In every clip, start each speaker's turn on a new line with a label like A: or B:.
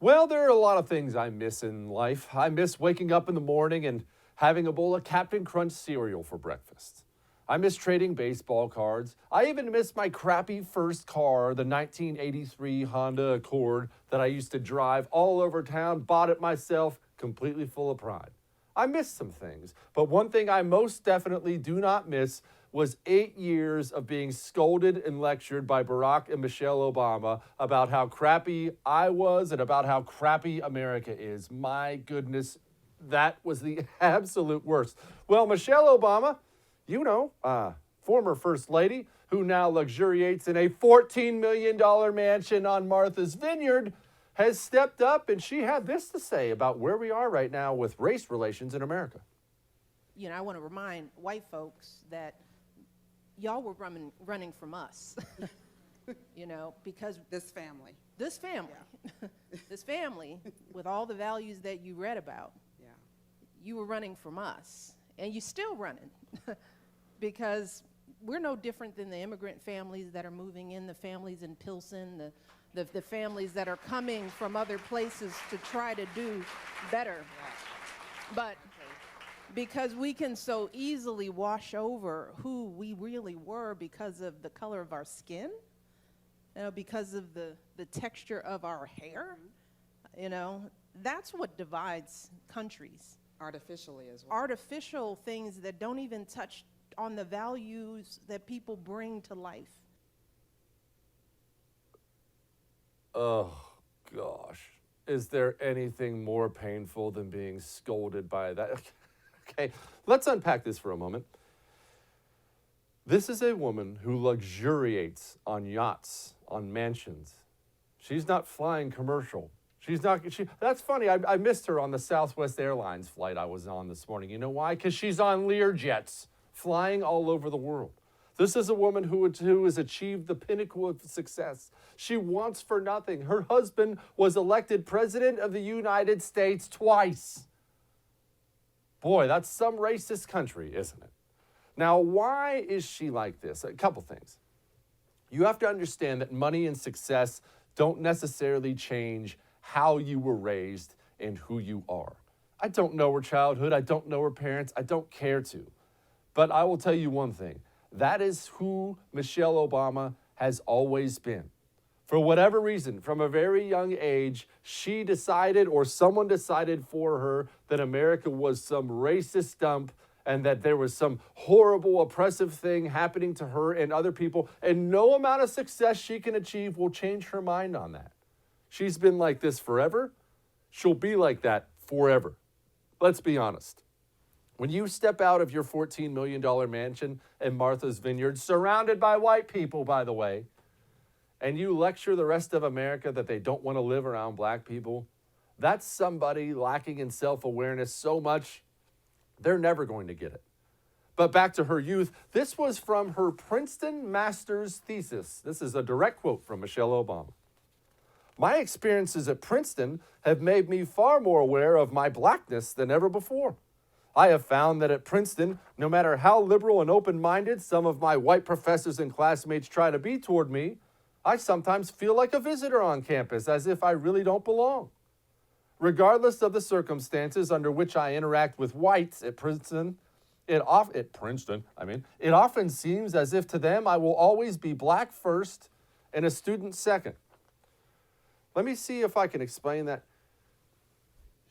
A: Well, there are a lot of things I miss in life. I miss waking up in the morning and having a bowl of Captain Crunch cereal for breakfast. I miss trading baseball cards. I even miss my crappy first car, the 1983 Honda Accord that I used to drive all over town, bought it myself, completely full of pride. I miss some things, but one thing I most definitely do not miss was 8 years of being scolded and lectured by Barack and Michelle Obama about how crappy I was and about how crappy America is. My goodness, that was the absolute worst. Well, Michelle Obama, former First Lady, who now luxuriates in a $14 million mansion on Martha's Vineyard, has stepped up and she had this to say about where we are right now with race relations in America.
B: I want to remind white folks that y'all were running from us, because
C: This family.
B: this family, this family, with all the values that you read about,
C: Yeah.
B: you were running from us, and you're still running, because we're no different than the immigrant families that are moving in, the families in Pilsen, the families that are coming from other places to try to do better. But because we can so easily wash over who we really were because of the color of our skin, because of the texture of our hair, that's what divides countries.
C: Artificially as well.
B: Artificial things that don't even touch on the values that people bring to life.
A: Oh, gosh. Is there anything more painful than being scolded by that? Okay, let's unpack this for a moment. This is a woman who luxuriates on yachts, on mansions. She's not flying commercial. That's funny. I missed her on the Southwest Airlines flight I was on this morning. You know why? Because she's on Learjets, flying all over the world. This is a woman who has achieved the pinnacle of success. She wants for nothing. Her husband was elected president of the United States twice. Boy, that's some racist country, isn't it? Now, why is she like this? A couple things. You have to understand that money and success don't necessarily change how you were raised and who you are. I don't know her childhood. I don't know her parents. I don't care to. But I will tell you one thing. That is who Michelle Obama has always been. For whatever reason, from a very young age, she decided, or someone decided for her, that America was some racist dump and that there was some horrible, oppressive thing happening to her and other people, and no amount of success she can achieve will change her mind on that. She's been like this forever. She'll be like that forever. Let's be honest. When you step out of your $14 million mansion in Martha's Vineyard, surrounded by white people, by the way, and you lecture the rest of America that they don't want to live around black people, that's somebody lacking in self-awareness so much, they're never going to get it. But back to her youth, this was from her Princeton master's thesis. This is a direct quote from Michelle Obama. My experiences at Princeton have made me far more aware of my blackness than ever before. I have found that at Princeton, no matter how liberal and open-minded some of my white professors and classmates try to be toward me, I sometimes feel like a visitor on campus, as if I really don't belong. Regardless of the circumstances under which I interact with whites at Princeton, it often seems as if to them I will always be black first and a student second. Let me see if I can explain that.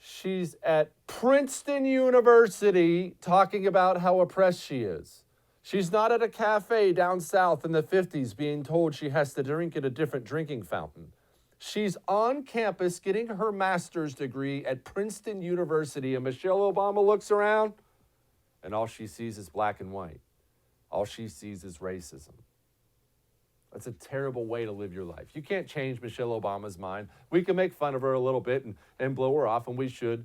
A: She's at Princeton University talking about how oppressed she is. She's not at a cafe down south in the 50s being told she has to drink at a different drinking fountain. She's on campus getting her master's degree at Princeton University, and Michelle Obama looks around, and all she sees is black and white. All she sees is racism. That's a terrible way to live your life. You can't change Michelle Obama's mind. We can make fun of her a little bit and blow her off, and we should,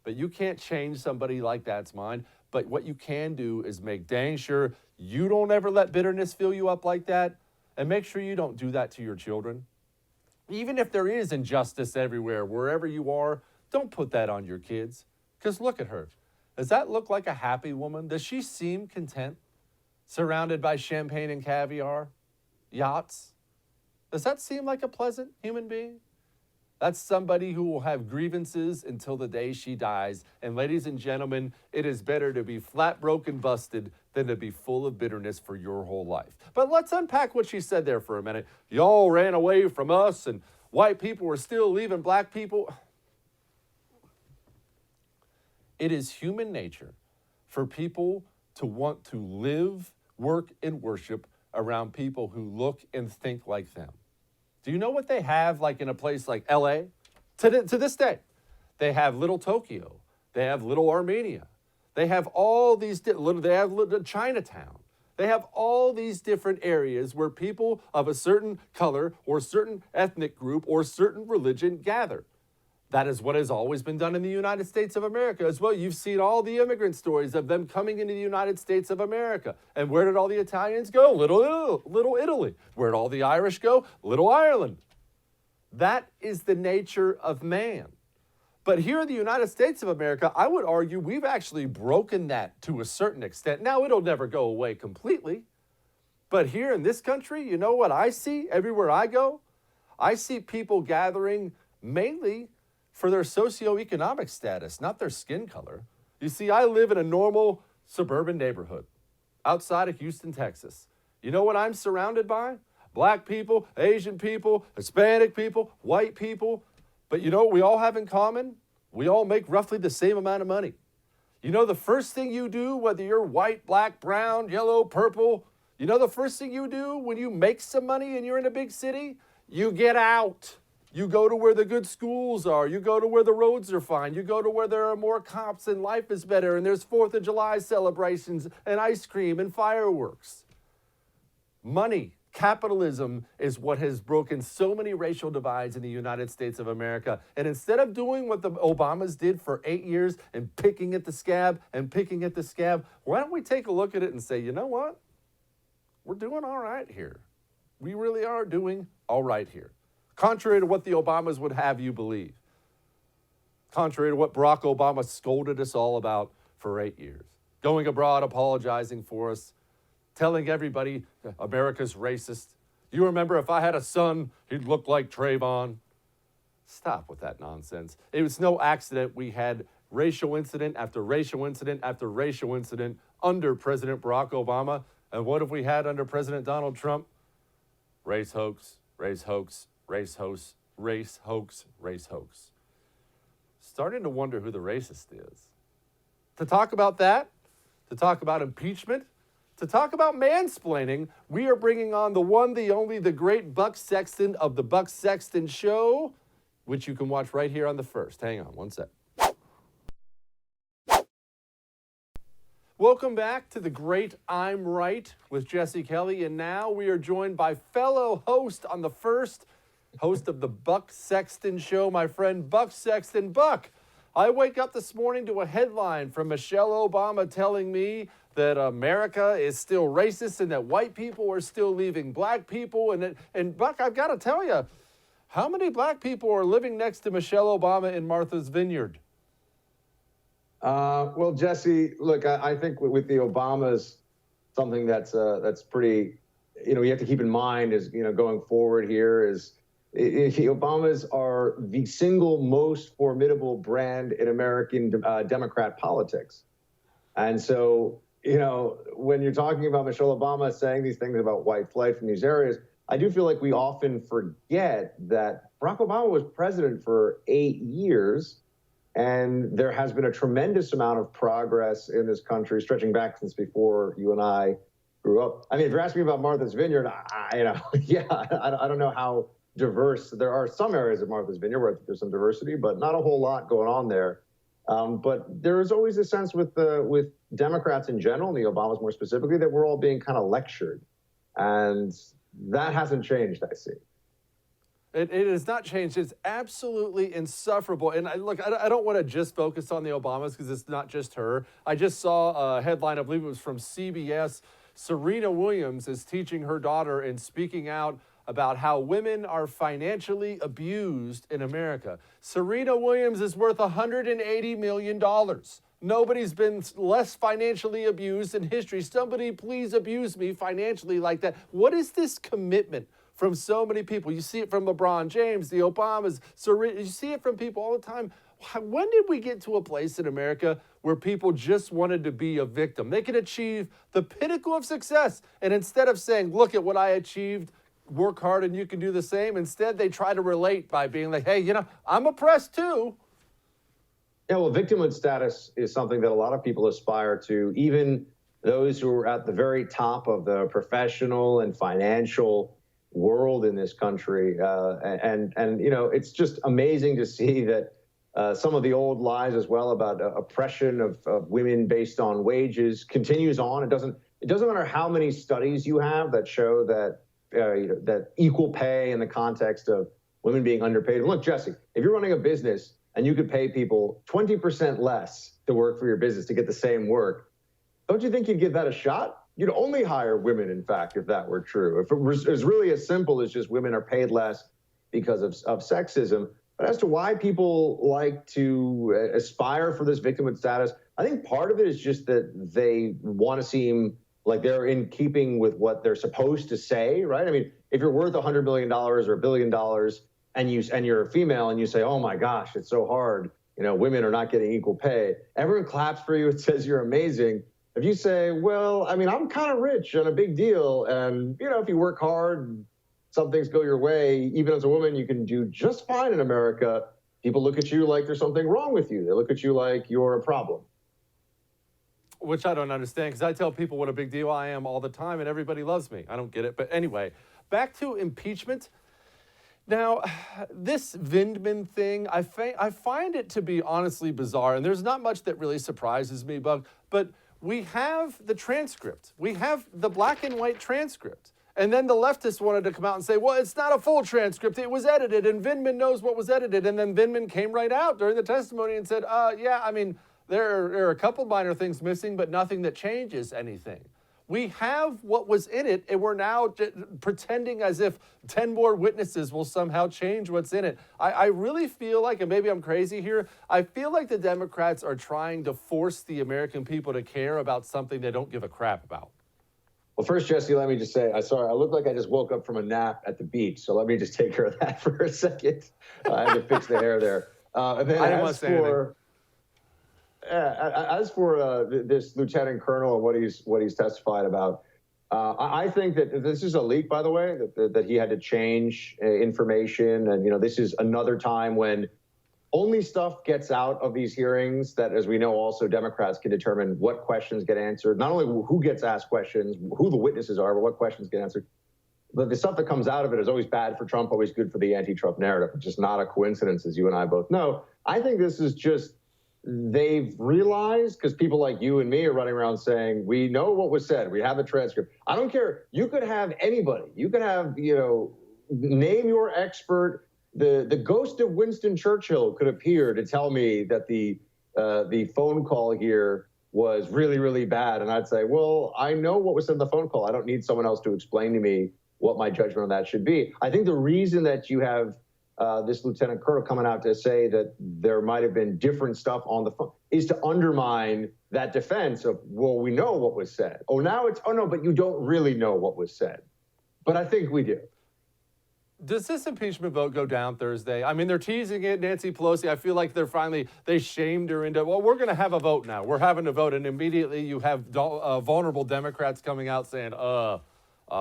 A: but you can't change somebody like that's mind. But what you can do is make dang sure you don't ever let bitterness fill you up like that, and make sure you don't do that to your children. Even if there is injustice everywhere, wherever you are, don't put that on your kids. Because look at her. Does that look like a happy woman? Does she seem content? Surrounded by champagne and caviar? Yachts? Does that seem like a pleasant human being? That's somebody who will have grievances until the day she dies. And ladies and gentlemen, it is better to be flat broke and busted than to be full of bitterness for your whole life. But let's unpack what she said there for a minute. Y'all ran away from us and white people were still leaving black people. It is human nature for people to want to live, work, and worship around people who look and think like them. Do you know what they have like in a place like LA? To this day, they have Little Tokyo. They have Little Armenia. They have all these, they have Little Chinatown. They have all these different areas where people of a certain color or certain ethnic group or certain religion gather. That is what has always been done in the United States of America as well. You've seen all the immigrant stories of them coming into the United States of America. And where did all the Italians go? Little Italy. Where did all the Irish go? Little Ireland. That is the nature of man. But here in the United States of America, I would argue we've actually broken that to a certain extent. Now, it'll never go away completely. But here in this country, you know what I see everywhere I go? I see people gathering mainly for their socioeconomic status, not their skin color. You see, I live in a normal suburban neighborhood outside of Houston, Texas. You know what I'm surrounded by? Black people, Asian people, Hispanic people, white people. But you know what we all have in common? We all make roughly the same amount of money. You know the first thing you do, whether you're white, black, brown, yellow, purple, you know the first thing you do when you make some money and you're in a big city? You get out. You go to where the good schools are. You go to where the roads are fine. You go to where there are more cops and life is better and there's 4th of July celebrations and ice cream and fireworks. Money, capitalism is what has broken so many racial divides in the United States of America. And instead of doing what the Obamas did for 8 years and picking at the scab and picking at the scab, why don't we take a look at it and say, you know what? We're doing all right here. We really are doing all right here. Contrary to what the Obamas would have you believe. Contrary to what Barack Obama scolded us all about for 8 years. Going abroad, apologizing for us, telling everybody America's racist. You remember if I had a son, he'd look like Trayvon. Stop with that nonsense. It was no accident we had racial incident after racial incident after racial incident under President Barack Obama. And what have we had under President Donald Trump? Race hoax, race hoax, race hoax, race hoax, race hoax. Starting to wonder who the racist is. To talk about that, to talk about impeachment, to talk about mansplaining, we are bringing on the one, the only, the great Buck Sexton of the Buck Sexton Show, which you can watch right here on The First. Hang on one sec. Welcome back to the great I'm Right with Jesse Kelly, and now we are joined by fellow host on The First, host of the Buck Sexton Show, my friend Buck Sexton. Buck, I wake up this morning to a headline from Michelle Obama telling me that America is still racist and that white people are still leaving black people. And Buck, I've got to tell you, how many black people are living next to Michelle Obama in Martha's Vineyard?
C: Well, Jesse, look, I think with the Obamas, something that's pretty, you have to keep in mind is, going forward here is the Obamas are the single most formidable brand in American Democrat politics. And so, when you're talking about Michelle Obama saying these things about white flight from these areas, I do feel like we often forget that Barack Obama was president for 8 years. And there has been a tremendous amount of progress in this country, stretching back since before you and I grew up. I mean, if you're asking me about Martha's Vineyard, I don't know how diverse. There are some areas of Martha's Vineyard where I think there's some diversity, but not a whole lot going on there. But there is always a sense with Democrats in general, and the Obamas more specifically, that we're all being kind of lectured. And that hasn't changed, I see.
A: It has not changed. It's absolutely insufferable. And I don't want to just focus on the Obamas because it's not just her. I just saw a headline, I believe it was from CBS. Serena Williams is teaching her daughter and speaking out about how women are financially abused in America. Serena Williams is worth $180 million. Nobody's been less financially abused in history. Somebody please abuse me financially like that. What is this commitment from so many people. You see it from LeBron James, the Obamas, you see it from people all the time. When did we get to a place in America where people just wanted to be a victim? They could achieve the pinnacle of success. And instead of saying, look at what I achieved, work hard and you can do the same, instead they try to relate by being like, hey, I'm oppressed too.
C: Yeah, well, victimhood status is something that a lot of people aspire to, even those who are at the very top of the professional and financial world in this country. And it's just amazing to see that some of the old lies as well about oppression of women based on wages continues on. It doesn't matter how many studies you have that show that that equal pay in the context of women being underpaid. Look, Jesse, if you're running a business and you could pay people 20% less to work for your business to get the same work, don't you think you'd give that a shot? You'd only hire women, in fact, if that were true. If it was really as simple as just women are paid less because of sexism. But as to why people like to aspire for this victimhood status, I think part of it is just that they want to seem like they're in keeping with what they're supposed to say, right? I mean, if you're worth $100 million or $1 billion and you're a female and you say, oh my gosh, it's so hard, women are not getting equal pay, everyone claps for you and says you're amazing. If you say, well, I mean, I'm kind of rich and a big deal, and if you work hard, some things go your way, even as a woman, you can do just fine in America. People look at you like there's something wrong with you. They look at you like you're a problem.
A: Which I don't understand, because I tell people what a big deal I am all the time, and everybody loves me. I don't get it. But anyway, back to impeachment. Now, this Vindman thing, I find it to be honestly bizarre, and there's not much that really surprises me, but we have the transcript. We have the black and white transcript. And then the leftists wanted to come out and say, well, it's not a full transcript. It was edited, and Vindman knows what was edited. And then Vindman came right out during the testimony and said, yeah, I mean, there are a couple minor things missing, but nothing that changes anything. We have what was in it, and we're now pretending as if 10 more witnesses will somehow change what's in it. I really feel like, and maybe I'm crazy here, I feel like the Democrats are trying to force the American people to care about something they don't give a crap about.
C: Well, first, Jesse, let me just say, I look like I just woke up from a nap at the beach, so let me just take care of that for a second. I had to fix the hair there. And then
A: I didn't want to say anything.
C: As for this lieutenant colonel and what he's testified about, I think that this is a leak, by the way, that he had to change information. And, this is another time when only stuff gets out of these hearings that, as we know, also Democrats can determine what questions get answered, not only who gets asked questions, who the witnesses are, but what questions get answered. But the stuff that comes out of it is always bad for Trump, always good for the anti-Trump narrative, which is not a coincidence, as you and I both know. I think this is just, they've realized, because people like you and me are running around saying, we know what was said, we have a transcript. I don't care. You could have anybody. You could have, name your expert. The ghost of Winston Churchill could appear to tell me that the phone call here was really, really bad. And I'd say, well, I know what was said in the phone call. I don't need someone else to explain to me what my judgment on that should be. I think the reason that you have this lieutenant colonel coming out to say that there might have been different stuff on the phone is to undermine that defense of, well, we know what was said. Oh, now it's, oh no, but you don't really know what was said. But I think we do.
A: Does this impeachment vote go down Thursday? I mean, they're teasing it, Nancy Pelosi. I feel like they shamed her into, well, we're going to have a vote now. We're having a vote. And immediately you have vulnerable Democrats coming out saying,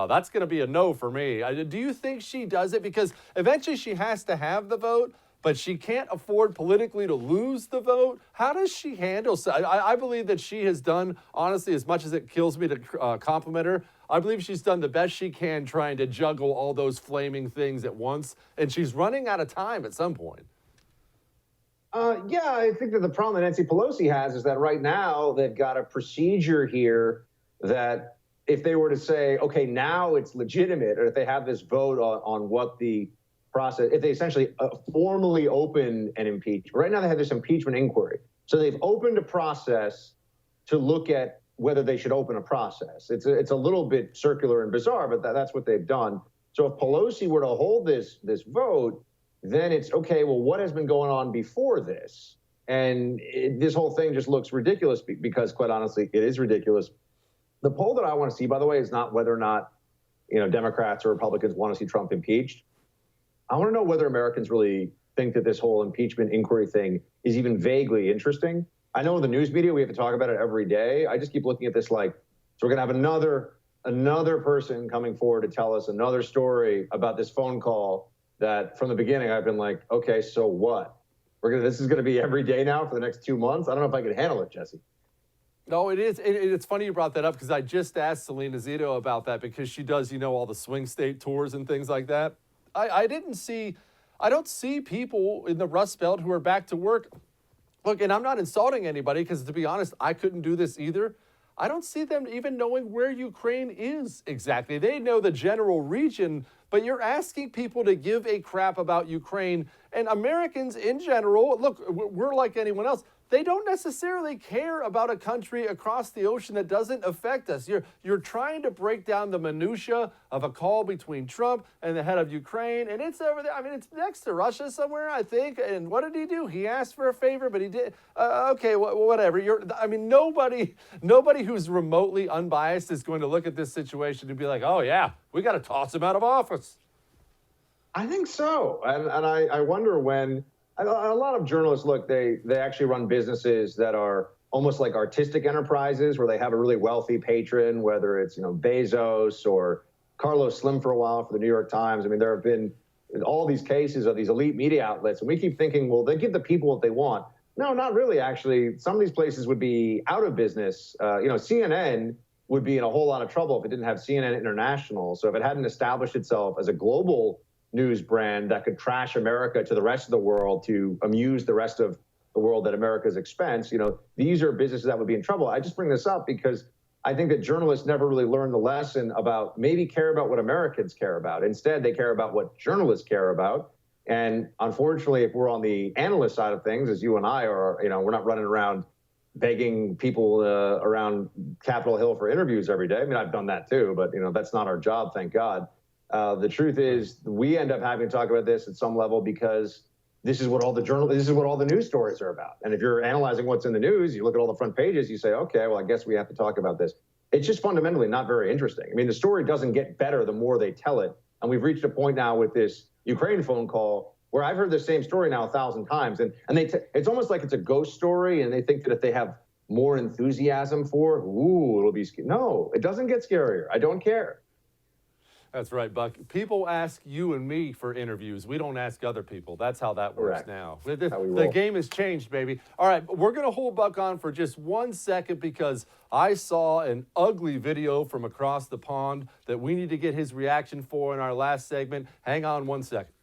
A: that's going to be a no for me. Do you think she does it? Because eventually she has to have the vote, but she can't afford politically to lose the vote. How does she handle? I believe that she has done, honestly, as much as it kills me to compliment her, I believe she's done the best she can trying to juggle all those flaming things at once, and she's running out of time at some point.
C: Yeah, I think that the problem that Nancy Pelosi has is that right now they've got a procedure here that if they were to say, okay, now it's legitimate, or if they have this vote on what the process, if they essentially formally open an impeachment. Right now they have this impeachment inquiry. So they've opened a process to look at whether they should open a process. It's a little bit circular and bizarre, but that's what they've done. So if Pelosi were to hold this vote, then it's, okay, well, what has been going on before this? And this whole thing just looks ridiculous because, quite honestly, it is ridiculous. The poll that I want to see, by the way, is not whether or not Democrats or Republicans want to see Trump impeached. I want to know whether Americans really think that this whole impeachment inquiry thing is even vaguely interesting. I know in the news media we have to talk about it every day. I just keep looking at this like, so we're going to have another person coming forward to tell us another story about this phone call that from the beginning I've been like, okay, so what? This is going to be every day now for the next 2 months. I don't know if I can handle it, Jesse.
A: No, it is. It's funny you brought that up because I just asked Selena Zito about that because she does, all the swing state tours and things like that. I don't see people in the Rust Belt who are back to work. Look, and I'm not insulting anybody because, to be honest, I couldn't do this either. I don't see them even knowing where Ukraine is exactly. They know the general region, but you're asking people to give a crap about Ukraine. And Americans in general, look, we're like anyone else. They don't necessarily care about a country across the ocean that doesn't affect us. You're trying to break down the minutia of a call between Trump and the head of Ukraine, and it's over there. I mean, it's next to Russia somewhere, I think. And what did he do? He asked for a favor, but he did. Okay, whatever. Nobody who's remotely unbiased is going to look at this situation and be like, oh yeah, we got to toss him out of office.
C: I think so, and I wonder when. A lot of journalists, look, they actually run businesses that are almost like artistic enterprises where they have a really wealthy patron, whether it's, Bezos or Carlos Slim for a while for the New York Times. I mean, there have been all these cases of these elite media outlets, and we keep thinking, well, they give the people what they want. No, not really, actually. Some of these places would be out of business. CNN would be in a whole lot of trouble if it didn't have CNN International. So if it hadn't established itself as a global news brand that could trash America to the rest of the world to amuse the rest of the world at America's expense, these are businesses that would be in trouble. I just bring this up because I think that journalists never really learn the lesson about maybe care about what Americans care about. Instead, they care about what journalists care about. And unfortunately, if we're on the analyst side of things, as you and I are, we're not running around begging people around Capitol Hill for interviews every day. I mean, I've done that too, but that's not our job, thank God. The truth is, we end up having to talk about this at some level because this is what all the news stories are about. And if you're analyzing what's in the news, you look at all the front pages, you say, okay, well, I guess we have to talk about this. It's just fundamentally not very interesting. I mean, the story doesn't get better the more they tell it. And we've reached a point now with this Ukraine phone call where I've heard the same story now 1,000 times. And it's almost like it's a ghost story. And they think that if they have more enthusiasm for it, it'll be scary. No, it doesn't get scarier. I don't care.
A: That's right, Buck. People ask you and me for interviews. We don't ask other people. That's how that works
C: Correct.
A: now. The game has changed, baby. All right, we're going to hold Buck on for just 1 second because I saw an ugly video from across the pond that we need to get his reaction for in our last segment. Hang on 1 second.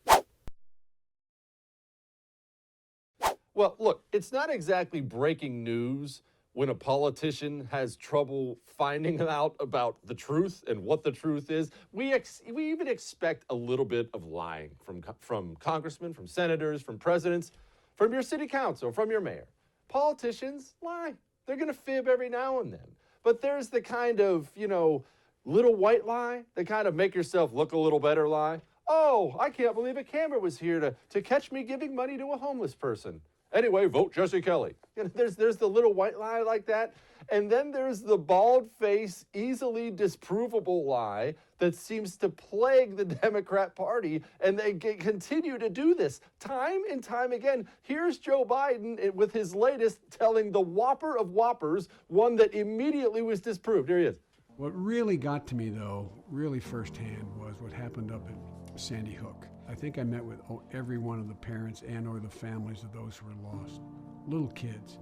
A: Well, look, it's not exactly breaking news when a politician has trouble finding out about the truth and what the truth is. We even expect a little bit of lying from congressmen, from senators, from presidents, from your city council, from your mayor. Politicians lie. They're going to fib every now and then. But there's the kind of, little white lie, the kind of make yourself look a little better lie. Oh, I can't believe a camera was here to catch me giving money to a homeless person. Anyway, vote Jesse Kelly. There's the little white lie like that. And then there's the bald-faced, easily disprovable lie that seems to plague the Democrat Party. And they continue to do this time and time again. Here's Joe Biden with his latest telling the whopper of whoppers, one that immediately was disproved. Here he is.
D: What really got to me, though, really firsthand, was what happened up at Sandy Hook. I think I met with every one of the parents and or the families of those who were lost. Little kids.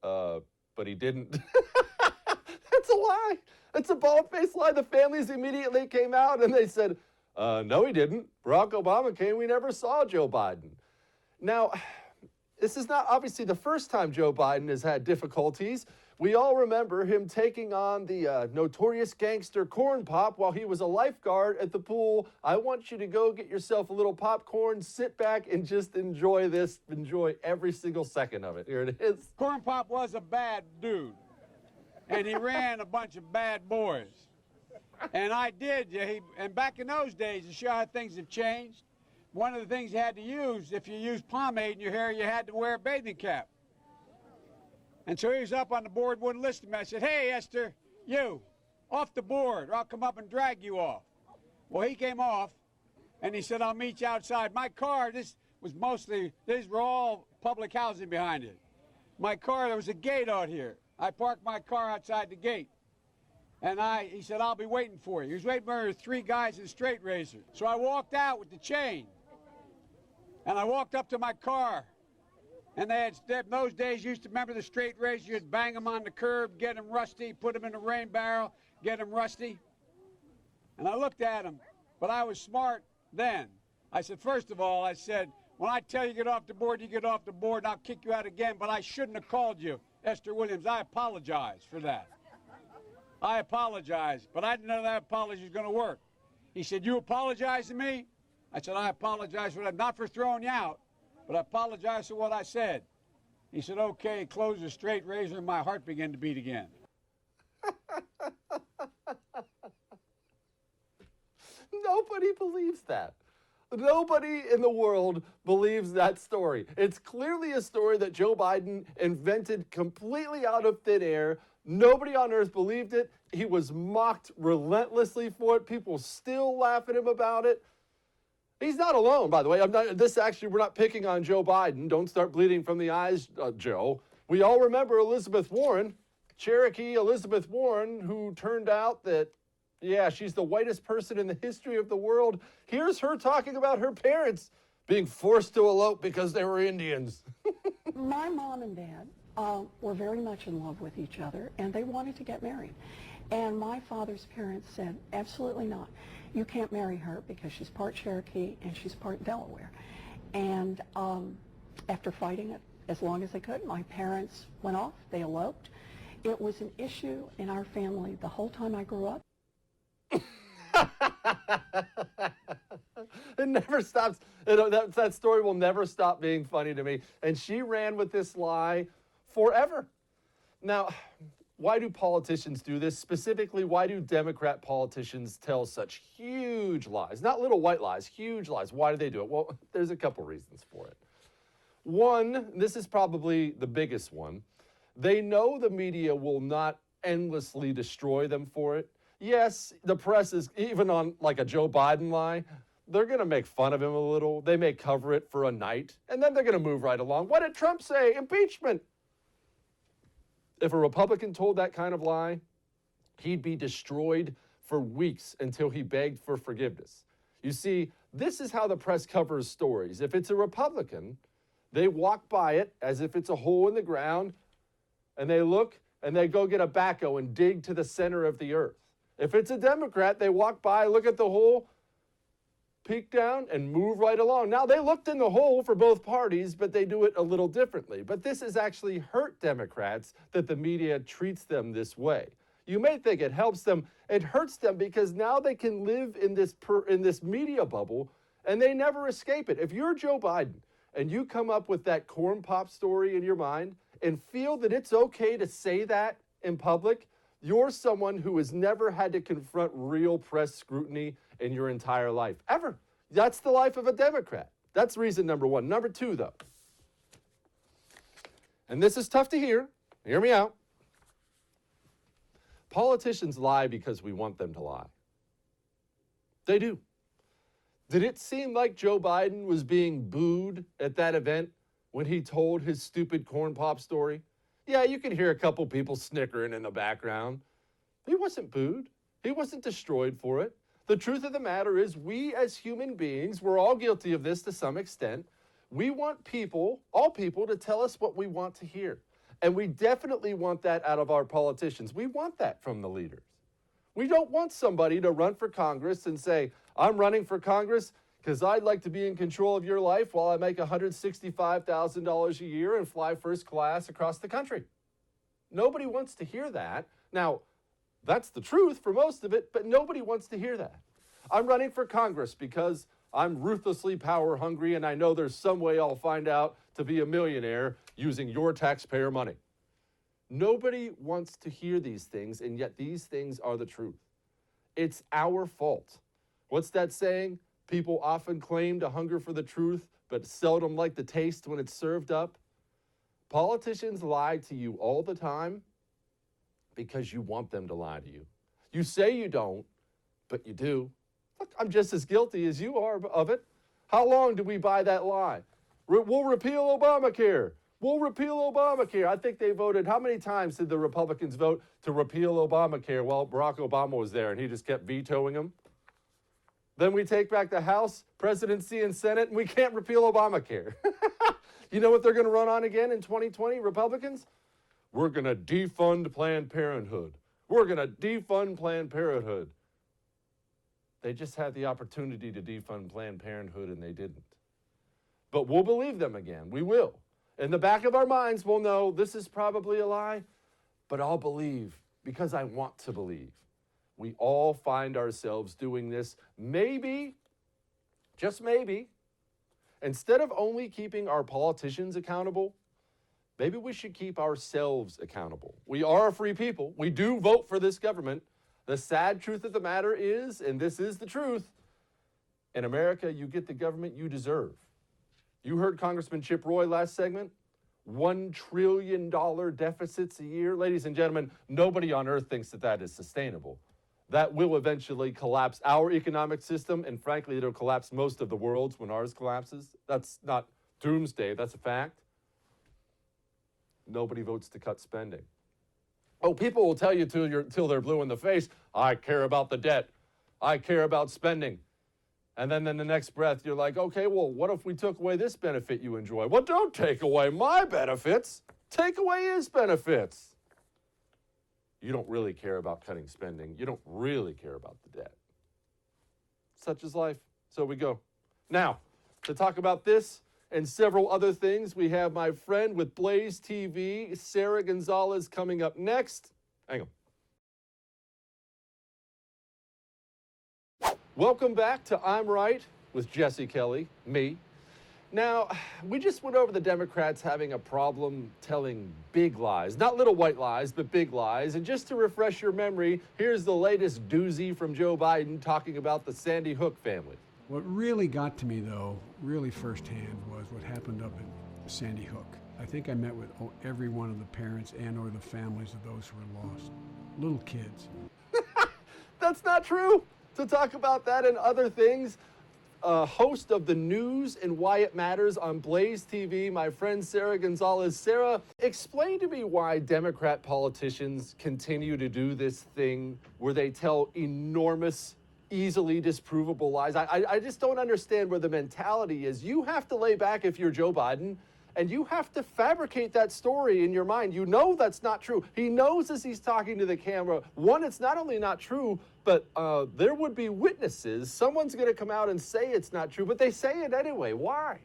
A: But he didn't. That's a lie. That's a bald-faced lie. The families immediately came out and they said, no, he didn't. Barack Obama came. We never saw Joe Biden. Now, this is not obviously the first time Joe Biden has had difficulties. We all remember him taking on the notorious gangster Corn Pop while he was a lifeguard at the pool. I want you to go get yourself a little popcorn, sit back, and just enjoy this. Enjoy every single second of it. Here it is.
E: Corn Pop was a bad dude, and he ran a bunch of bad boys. And I did. And back in those days, to show how things have changed, one of the things you had to use, if you used pomade in your hair, you had to wear a bathing cap. And so he was up on the board, wouldn't listen to me. I said, hey, Esther, you, off the board, or I'll come up and drag you off. Well, he came off, and he said, I'll meet you outside. My car, these were all public housing behind it. My car, there was a gate out here. I parked my car outside the gate. And he said, I'll be waiting for you. He was waiting for 3 guys in straight razor. So I walked out with the chain. And I walked up to my car. And in those days, you used to remember the straight razor. You'd bang them on the curb, get them rusty, put them in a rain barrel, get them rusty. And I looked at him, but I was smart then. I said, first of all, I said, when I tell you get off the board, you get off the board, and I'll kick you out again, but I shouldn't have called you Esther Williams. I apologize for that. I apologize, but I didn't know that apology was going to work. He said, you apologize to me? I said, I apologize for that, not for throwing you out, but I apologize for what I said. He said, okay, close the straight razor, and my heart began to beat again.
A: Nobody believes that. Nobody in the world believes that story. It's clearly a story that Joe Biden invented completely out of thin air. Nobody on earth believed it. He was mocked relentlessly for it. People still laugh at him about it. He's not alone, by the way. We're not picking on Joe Biden. Don't start bleeding from the eyes, Joe. We all remember Elizabeth Warren, Cherokee Elizabeth Warren, who turned out that, yeah, she's the whitest person in the history of the world. Here's her talking about her parents being forced to elope because they were Indians.
F: My mom and dad were very much in love with each other, and they wanted to get married. And my father's parents said, absolutely not. You can't marry her because she's part Cherokee and she's part Delaware. And after fighting it as long as they could, my parents went off, they eloped. It was an issue in our family the whole time I grew up.
A: It never stops. That story will never stop being funny to me. And she ran with this lie forever. Now, why do politicians do this? Specifically, why do Democrat politicians tell such huge lies? Not little white lies, huge lies. Why do they do it? Well, there's a couple reasons for it. One, this is probably the biggest one. They know the media will not endlessly destroy them for it. Yes, the press is, even on like a Joe Biden lie, they're going to make fun of him a little. They may cover it for a night, and then they're going to move right along. What did Trump say? Impeachment. If a Republican told that kind of lie, he'd be destroyed for weeks until he begged for forgiveness. You see, this is how the press covers stories. If it's a Republican, they walk by it as if it's a hole in the ground, and they look and they go get a backhoe and dig to the center of the earth. If it's a Democrat, they walk by, look at the hole, peek down, and move right along. Now, they looked in the hole for both parties, but they do it a little differently. But this has actually hurt Democrats that the media treats them this way. You may think it helps them. It hurts them because now they can live in this media bubble, and they never escape it. If you're Joe Biden and you come up with that corn pop story in your mind and feel that it's okay to say that in public, you're someone who has never had to confront real press scrutiny in your entire life, ever. That's the life of a Democrat. That's reason number one. Number two, though, and this is tough to hear me out. Politicians lie because we want them to lie. They do. Did it seem like Joe Biden was being booed at that event when he told his stupid corn pop story? Yeah, you can hear a couple people snickering in the background. He wasn't booed. He wasn't destroyed for it. The truth of the matter is we as human beings, we're all guilty of this to some extent. We want people, all people, to tell us what we want to hear. And we definitely want that out of our politicians. We want that from the leaders. We don't want somebody to run for Congress and say, I'm running for Congress because I'd like to be in control of your life while I make $165,000 a year and fly first class across the country. Nobody wants to hear that. Now, that's the truth for most of it, but nobody wants to hear that. I'm running for Congress because I'm ruthlessly power hungry and I know there's some way I'll find out to be a millionaire using your taxpayer money. Nobody wants to hear these things, and yet these things are the truth. It's our fault. What's that saying? People often claim to hunger for the truth, but seldom like the taste when it's served up. Politicians lie to you all the time because you want them to lie to you. You say you don't, but you do. Look, I'm just as guilty as you are of it. How long do we buy that lie? We'll repeal Obamacare. We'll repeal Obamacare. I think they voted, how many times did the Republicans vote to repeal Obamacare while Barack Obama was there and he just kept vetoing them? Then we take back the House, presidency, and Senate, and we can't repeal Obamacare. You know what they're going to run on again in 2020, Republicans? We're going to defund Planned Parenthood. We're going to defund Planned Parenthood. They just had the opportunity to defund Planned Parenthood, and they didn't. But we'll believe them again. We will. In the back of our minds, we'll know this is probably a lie, but I'll believe because I want to believe. We all find ourselves doing this. Maybe, just maybe, instead of only keeping our politicians accountable, maybe we should keep ourselves accountable. We are a free people. We do vote for this government. The sad truth of the matter is, and this is the truth, in America, you get the government you deserve. You heard Congressman Chip Roy last segment, $1 trillion deficits a year. Ladies and gentlemen, nobody on earth thinks that that is sustainable. That will eventually collapse our economic system, and frankly, it'll collapse most of the world's when ours collapses. That's not doomsday, that's a fact. Nobody votes to cut spending. Oh, people will tell you till they're blue in the face, I care about the debt. I care about spending. And then in the next breath, you're like, okay, well, what if we took away this benefit you enjoy? Well, don't take away my benefits. Take away his benefits. You don't really care about cutting spending. You don't really care about the debt. Such is life. So we go. Now, to talk about this and several other things, we have my friend with Blaze TV, Sarah Gonzalez, coming up next. Hang on. Welcome back to I'm Right with Jesse Kelly, me. Now, we just went over the Democrats having a problem telling big lies. Not little white lies, but big lies. And just to refresh your memory, here's the latest doozy from Joe Biden talking about the Sandy Hook family.
D: What really got to me, though, really firsthand, was what happened up at Sandy Hook. I think I met with every one of the parents and or the families of those who were lost. Little kids.
A: That's not true. To talk about that and other things, host of the news and why it matters on Blaze TV, my friend Sarah Gonzalez. Sarah, explain to me why Democrat politicians continue to do this thing where they tell enormous, easily disprovable lies. I just don't understand where the mentality is. You have to lay back if you're Joe Biden, and you have to fabricate that story in your mind. You know that's not true. He knows as he's talking to the camera, one, it's not only not true, but there would be witnesses. Someone's going to come out and say it's not true, but they say it anyway. Why?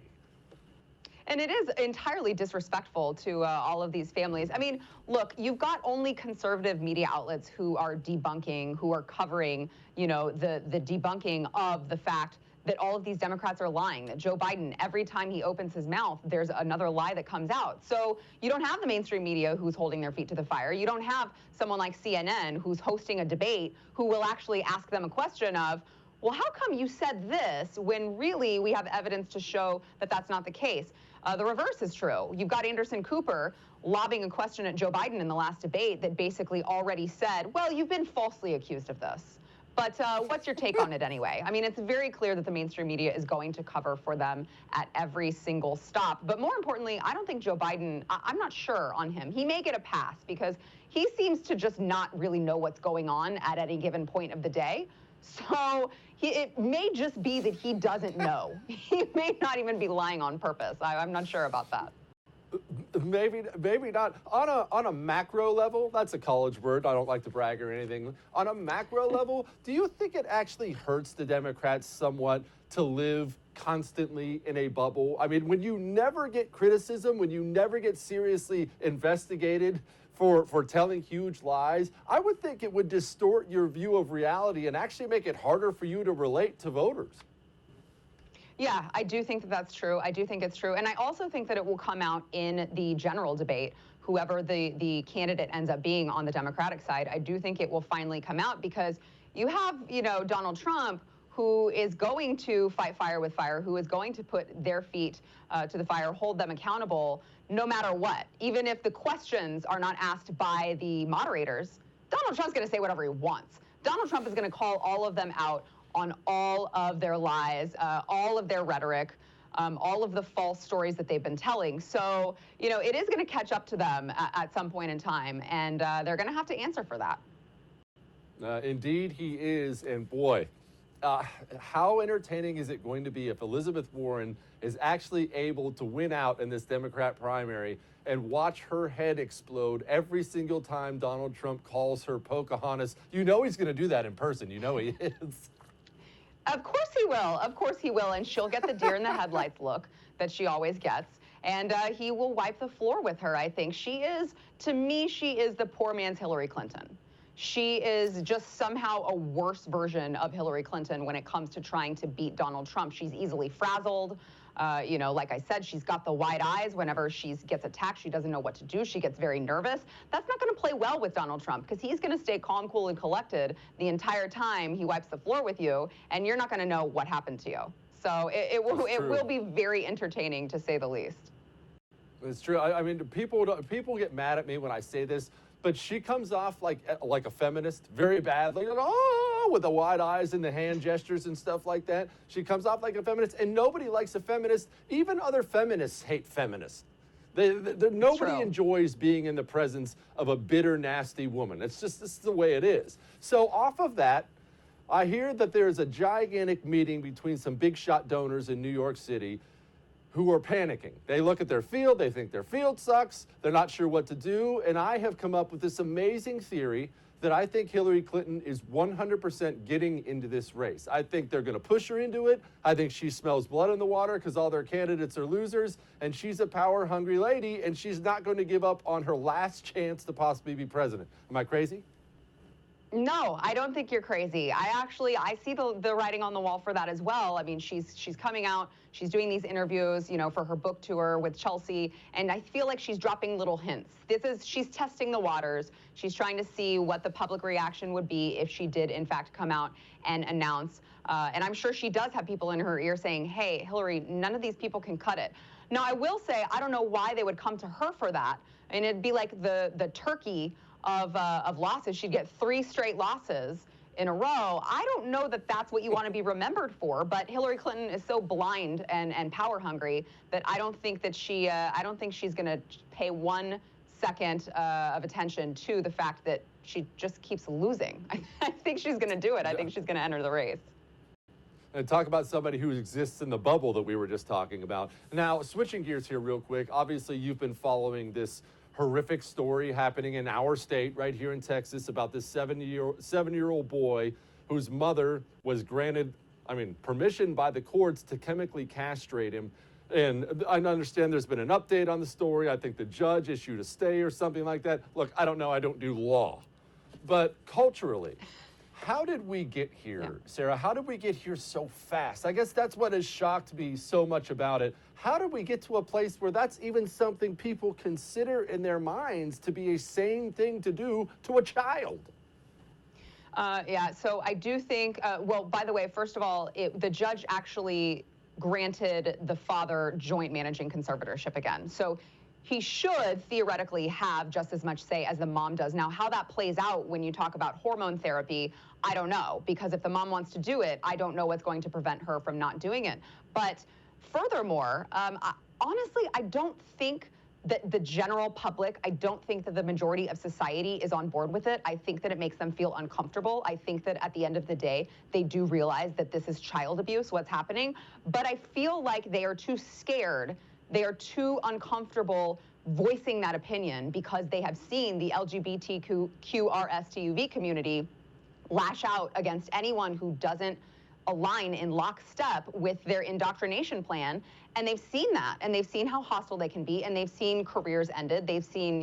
G: And it is entirely disrespectful to all of these families. I mean, look, you've got only conservative media outlets who are debunking, who are covering, you know, the debunking of the fact that all of these Democrats are lying, that Joe Biden, every time he opens his mouth, there's another lie that comes out. So you don't have the mainstream media who's holding their feet to the fire. You don't have someone like CNN who's hosting a debate who will actually ask them a question of, well, how come you said this when really we have evidence to show that that's not the case? The reverse is true. You've got Anderson Cooper lobbing a question at Joe Biden in the last debate that basically already said, well, you've been falsely accused of this. But what's your take on it anyway? I mean, it's very clear that the mainstream media is going to cover for them at every single stop. But more importantly, I don't think Joe Biden, I'm not sure on him. He may get a pass because he seems to just not really know what's going on at any given point of the day. So it may just be that he doesn't know. He may not even be lying on purpose. I'm not sure about that.
A: Maybe not. On a macro level, that's a college word. I don't like to brag or anything. On a macro level, do you think it actually hurts the Democrats somewhat to live constantly in a bubble? I mean, when you never get criticism, when you never get seriously investigated for telling huge lies, I would think it would distort your view of reality and actually make it harder for you to relate to voters.
G: Yeah, I do think that that's true. I do think it's true. And I also think that it will come out in the general debate, whoever the candidate ends up being on the Democratic side. I do think it will finally come out because you have, you know, Donald Trump, who is going to fight fire with fire, who is going to put their feet to the fire, hold them accountable no matter what. Even if the questions are not asked by the moderators, Donald Trump's going to say whatever he wants. Donald Trump is going to call all of them out on all of their lies, all of their rhetoric, all of the false stories that they've been telling. So, you know, it is going to catch up to them at some point in time, and they're going to have to answer for that.
A: Indeed, he is. And boy, how entertaining is it going to be if Elizabeth Warren is actually able to win out in this Democrat primary and watch her head explode every single time Donald Trump calls her Pocahontas? You know he's going to do that in person. You know he is.
G: Of course he will. Of course he will. And she'll get the deer in the headlights look that she always gets. And he will wipe the floor with her, I think. She is, to me, she is the poor man's Hillary Clinton. She is just somehow a worse version of Hillary Clinton when it comes to trying to beat Donald Trump. She's easily frazzled. You know, like I said, she's got the wide eyes. Whenever she gets attacked, she doesn't know what to do. She gets very nervous. That's not going to play well with Donald Trump because he's going to stay calm, cool, and collected the entire time he wipes the floor with you, and you're not going to know what happened to you. So it will be very entertaining, to say the least.
A: It's true. I mean, people get mad at me when I say this, but she comes off like a feminist, very bad, like, oh, with the wide eyes and the hand gestures and stuff like that. She comes off like a feminist, and nobody likes a feminist. Even other feminists hate feminists. Nobody enjoys being in the presence of a bitter, nasty woman. This is the way it is. So off of that, I hear that there's a gigantic meeting between some big shot donors in New York City who are panicking. They look at their field, they think their field sucks, they're not sure what to do, and I have come up with this amazing theory that I think Hillary Clinton is 100% getting into this race. I think they're gonna push her into it. I think she smells blood in the water because all their candidates are losers, and she's a power-hungry lady, and she's not going to give up on her last chance to possibly be president. Am I crazy?
G: No, I don't think you're crazy. I see the writing on the wall for that as well. I mean, she's coming out, she's doing these interviews, you know, for her book tour with Chelsea, and I feel like she's dropping little hints. She's testing the waters. She's trying to see what the public reaction would be if she did, in fact, come out and announce. And I'm sure she does have people in her ear saying, hey, Hillary, none of these people can cut it. Now, I will say, I don't know why they would come to her for that. And it'd be like the turkey of losses. She'd get 3 straight losses in a row. I don't know that that's what you want to be remembered for, but Hillary Clinton is so blind and power hungry that I don't think that I don't think she's going to pay 1 second of attention to the fact that she just keeps losing. I think she's going to do it. I think she's going to enter the race.
A: And talk about somebody who exists in the bubble that we were just talking about. Now, switching gears here real quick, obviously you've been following this horrific story happening in our state right here in Texas about this 7-year-old boy whose mother was granted, permission by the courts to chemically castrate him. And I understand there's been an update on the story. I think the judge issued a stay or something like that. Look, I don't know. I don't do law. But culturally, how did we get here, Sarah? How did we get here so fast? I guess that's what has shocked me so much about it. How did we get to a place where that's even something people consider in their minds to be a sane thing to do to a child?
G: So I do think, well, by the way, first of all, the judge actually granted the father joint managing conservatorship again. So he should theoretically have just as much say as the mom does. Now, how that plays out when you talk about hormone therapy, I don't know, because if the mom wants to do it, I don't know what's going to prevent her from not doing it. But furthermore, honestly, I don't think that the general public, I don't think that the majority of society is on board with it. I think that it makes them feel uncomfortable. I think that at the end of the day, they do realize that this is child abuse, what's happening. But I feel like they are too scared. They are too uncomfortable voicing that opinion because they have seen the LGBTQRSTUV community lash out against anyone who doesn't align in lockstep with their indoctrination plan. And they've seen that, and they've seen how hostile they can be, and they've seen careers ended. They've seen,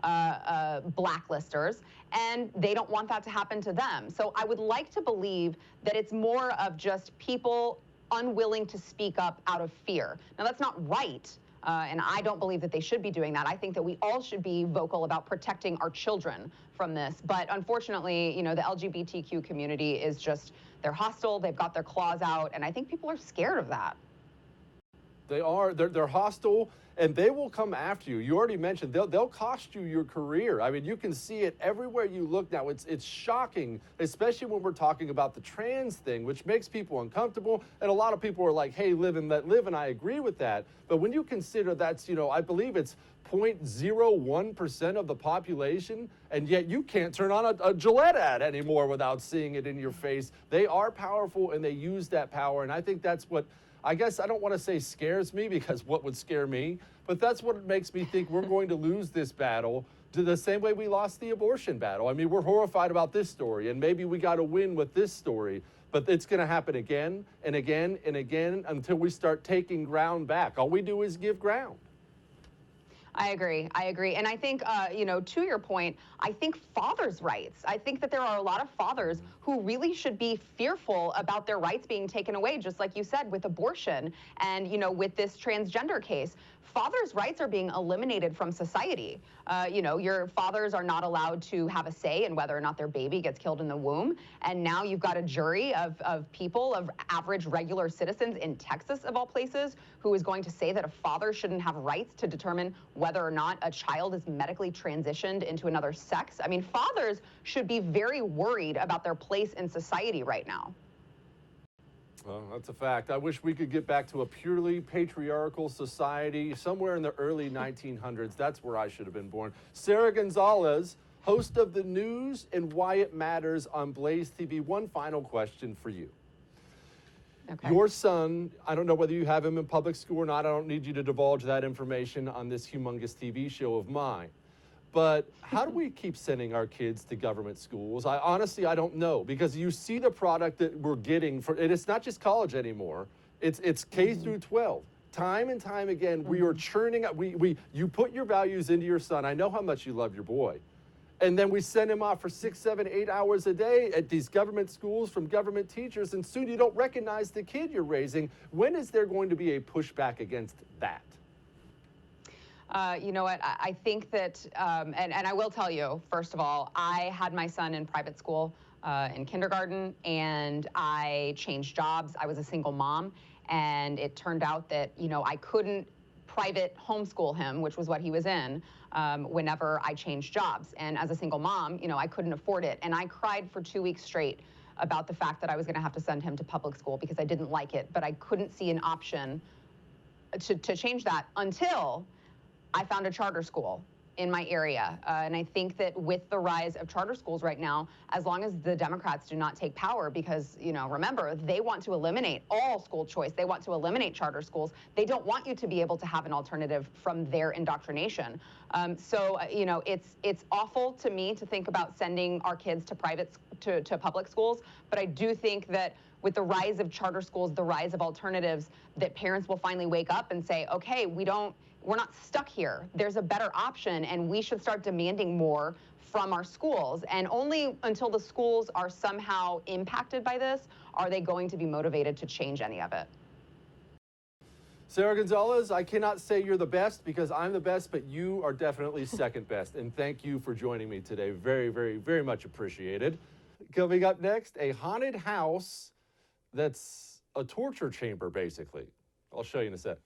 G: blacklisters, and they don't want that to happen to them. So I would like to believe that it's more of just people unwilling to speak up out of fear. Now, that's not right, and I don't believe that they should be doing that. I think that we all should be vocal about protecting our children from this. But unfortunately, the LGBTQ community is just, they're hostile, they've got their claws out, and I think people are scared of that.
A: They are. They're hostile, and they will come after you. You already mentioned they'll cost you your career. I mean, you can see it everywhere you look now. It's shocking, especially when we're talking about the trans thing, which makes people uncomfortable. And a lot of people are like, "Hey, live and let live," and I agree with that. But when you consider that's, I believe it's 0.01% of the population, and yet you can't turn on a Gillette ad anymore without seeing it in your face. They are powerful, and they use that power, and I think that's what, I guess I don't want to say scares me, because what would scare me, but that's what makes me think we're going to lose this battle to the same way we lost the abortion battle. I mean, we're horrified about this story, and maybe we got to win with this story, but it's going to happen again and again and again until we start taking ground back. All we do is give ground.
G: I agree. And I think, to your point, I think fathers' rights. I think that there are a lot of fathers who really should be fearful about their rights being taken away, just like you said, with abortion and, with this transgender case. Fathers' rights are being eliminated from society. Your fathers are not allowed to have a say in whether or not their baby gets killed in the womb. And now you've got a jury of people, of average, regular citizens in Texas, of all places, who is going to say that a father shouldn't have rights to determine whether or not a child is medically transitioned into another sex. I mean, fathers should be very worried about their place in society right now.
A: Well, that's a fact. I wish we could get back to a purely patriarchal society somewhere in the early 1900s. That's where I should have been born. Sara Gonzalez, host of the news and Why It Matters on Blaze TV. One final question for you.
G: Okay.
A: Your son, I don't know whether you have him in public school or not. I don't need you to divulge that information on this humongous TV show of mine. But how do we keep sending our kids to government schools? I don't know, because you see the product that we're getting and it's not just college anymore. It's K through 12. Time and time again, we are churning up. You put your values into your son. I know how much you love your boy. And then we send him off for 6, 7, 8 hours a day at these government schools from government teachers, and soon you don't recognize the kid you're raising. When is there going to be a pushback against that?
G: You know what? I think that, and I will tell you, first of all, I had my son in private school in kindergarten, and I changed jobs. I was a single mom, and it turned out that, I couldn't private homeschool him, which was what he was in, whenever I changed jobs. And as a single mom, I couldn't afford it. And I cried for 2 weeks straight about the fact that I was going to have to send him to public school because I didn't like it. But I couldn't see an option to change that until I found a charter school in my area. And I think that with the rise of charter schools right now, as long as the Democrats do not take power, because, remember, they want to eliminate all school choice. They want to eliminate charter schools. They don't want you to be able to have an alternative from their indoctrination. It's awful to me to think about sending our kids to public schools. But I do think that with the rise of charter schools, the rise of alternatives, that parents will finally wake up and say, okay, we're not stuck here. There's a better option, and we should start demanding more from our schools. And only until the schools are somehow impacted by this are they going to be motivated to change any of it.
A: Sara Gonzalez, I cannot say you're the best because I'm the best, but you are definitely second best. And thank you for joining me today. Very, very, very much appreciated. Coming up next, a haunted house that's a torture chamber, basically. I'll show you in a sec.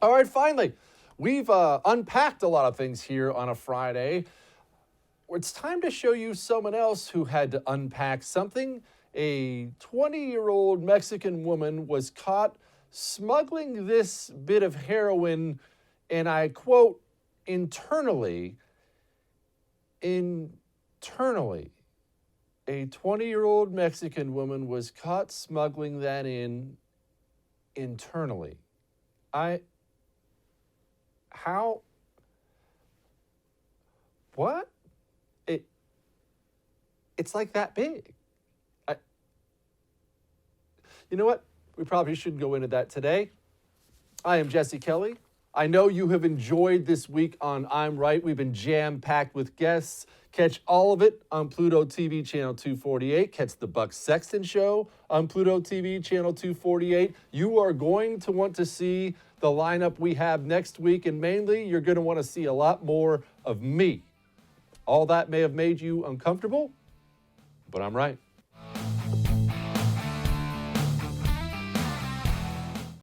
A: All right, finally, we've unpacked a lot of things here on a Friday. It's time to show you someone else who had to unpack something. A 20-year-old Mexican woman was caught smuggling this bit of heroin, and I quote, internally. A 20-year-old Mexican woman was caught smuggling that in internally. How? What? It's like that big. You know what? We probably shouldn't go into that today. I am Jesse Kelly. I know you have enjoyed this week on I'm Right. We've been jam-packed with guests. Catch all of it on Pluto TV channel 248. Catch the Buck Sexton Show on Pluto TV channel 248. You are going to want to see the lineup we have next week, and mainly you're going to want to see a lot more of me. All that may have made you uncomfortable, but I'm right.